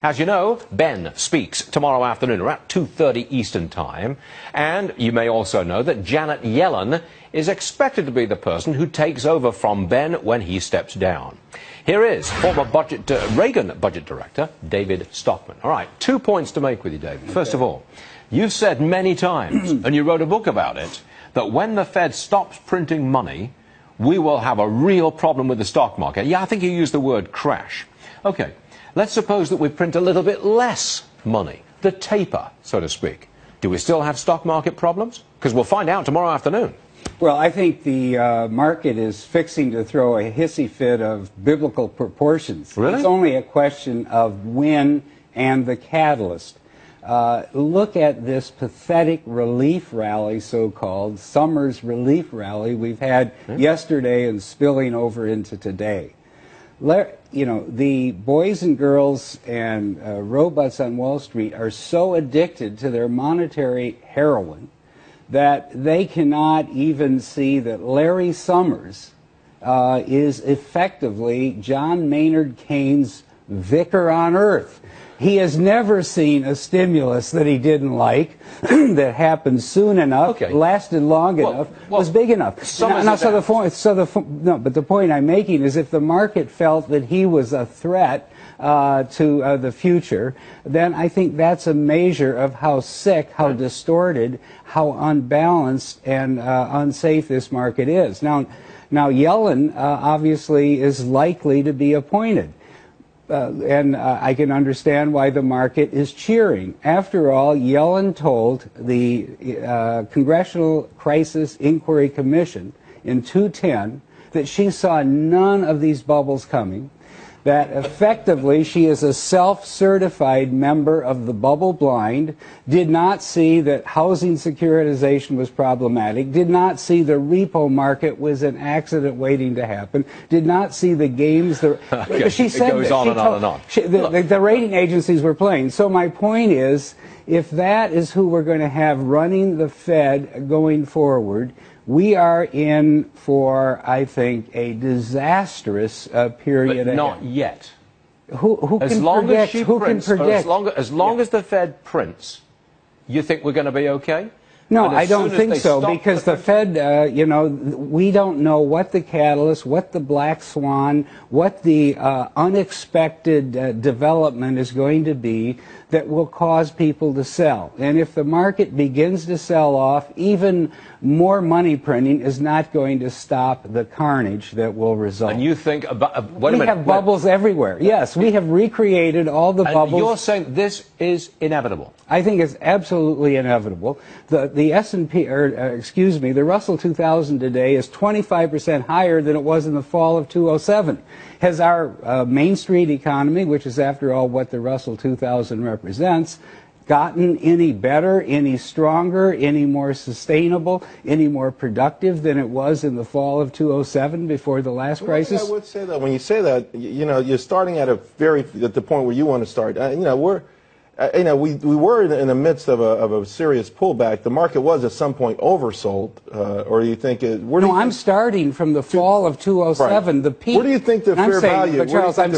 As you know, Ben speaks tomorrow afternoon around 2:30 Eastern Time. And you may also know that Janet Yellen is expected to be the person who takes over from Ben when he steps down. Here is former Reagan Budget Director David Stockman. All right, 2 points to make with you, David. First of all, you've said many times, and you wrote a book about it, that when the Fed stops printing money, we will have a real problem with the stock market. Yeah, I think you used the word crash. Okay, let's suppose that we print a little bit less money, the taper, so to speak. Do we still have stock market problems? Because we'll find out tomorrow afternoon. Well, I think the market is fixing to throw a hissy fit of biblical proportions. Really? It's only a question of when and the catalyst. Look at this pathetic relief rally, so-called, summer's relief rally we've had yesterday and spilling over into today. You know, the boys and girls and robots on Wall Street are so addicted to their monetary heroin that they cannot even see that Larry Summers is effectively John Maynard Keynes' vicar on earth. He has never seen a stimulus that he didn't like, that happened soon enough, lasted long enough, was big enough. But the point I'm making is if the market felt that he was a threat to the future, then I think that's a measure of how sick, how distorted, how unbalanced and unsafe this market is. Now Yellen obviously is likely to be appointed. And I can understand why the market is cheering. After all, Yellen told the Congressional Crisis Inquiry Commission in 2010 that she saw none of these bubbles coming, that effectively she is a self-certified member of the bubble blind, did not see that housing securitization was problematic, did not see the repo market was an accident waiting to happen, did not see the games that she said it goes on and on and on. The rating agencies were playing. So my point is, if that is who we're going to have running the Fed going forward, we are in for, I think, a disastrous period ahead. But not yet. Who can predict? Who can predict? As long as the Fed prints, you think we're going to be okay? No, I don't think so, because the Fed, you know, we don't know what the catalyst, what the black swan, what the unexpected development is going to be that will cause people to sell. And if the market begins to sell off, even more money printing is not going to stop the carnage that will result. And you think about... we have bubbles everywhere. Yes, we have recreated all the bubbles. You're saying this is inevitable? I think it's absolutely inevitable. The S&P, or excuse me, the Russell 2000 today is 25% higher than it was in the fall of 2007. Has our Main Street economy, which is after all what the Russell 2000 represents, gotten any better, any stronger, any more sustainable, any more productive than it was in the fall of 2007 before the last crisis? I would say that when you say that, you know, you're starting at at the point where you want to start. You know, we were in the midst of a serious pullback. The market was at some point oversold, or do you think it? I'm starting from the fall of 2007, the peak. Where do you think the fair value?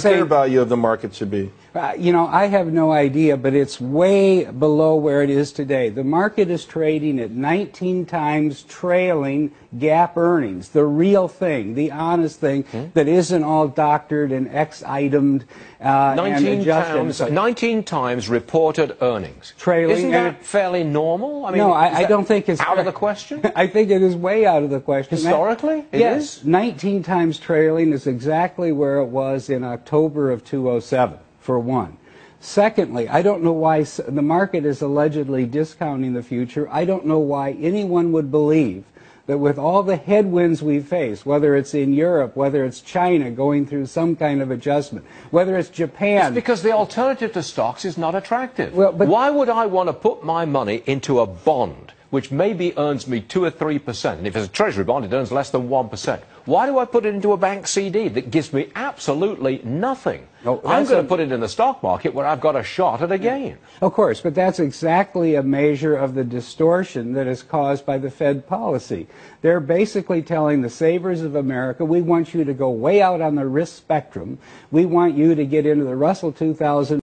Fair value of the market should be? You know, I have no idea, but it's way below where it is today. The market is trading at 19 times trailing GAAP earnings, the real thing, the honest thing that isn't all doctored and X-itemed and adjusted. 19 times reported earnings. Trailing. Isn't that fairly normal? I mean, no, I don't think it's out of the question. I think it is way out of the question. Historically, yes, 19 times trailing is exactly where it was in October of 2007. For one. Secondly, I don't know why the market is allegedly discounting the future. I don't know why anyone would believe that with all the headwinds we face, whether it's in Europe, whether it's China going through some kind of adjustment, whether it's Japan. It's because the alternative to stocks is not attractive. Well, but why would I want to put my money into a bond which maybe earns me 2 or 3%, and if it's a treasury bond, it earns less than 1%. Why do I put it into a bank CD that gives me absolutely nothing? No, I'm going to put it in the stock market where I've got a shot at a gain. Of course, but that's exactly a measure of the distortion that is caused by the Fed policy. They're basically telling the savers of America, we want you to go way out on the risk spectrum. We want you to get into the Russell 2000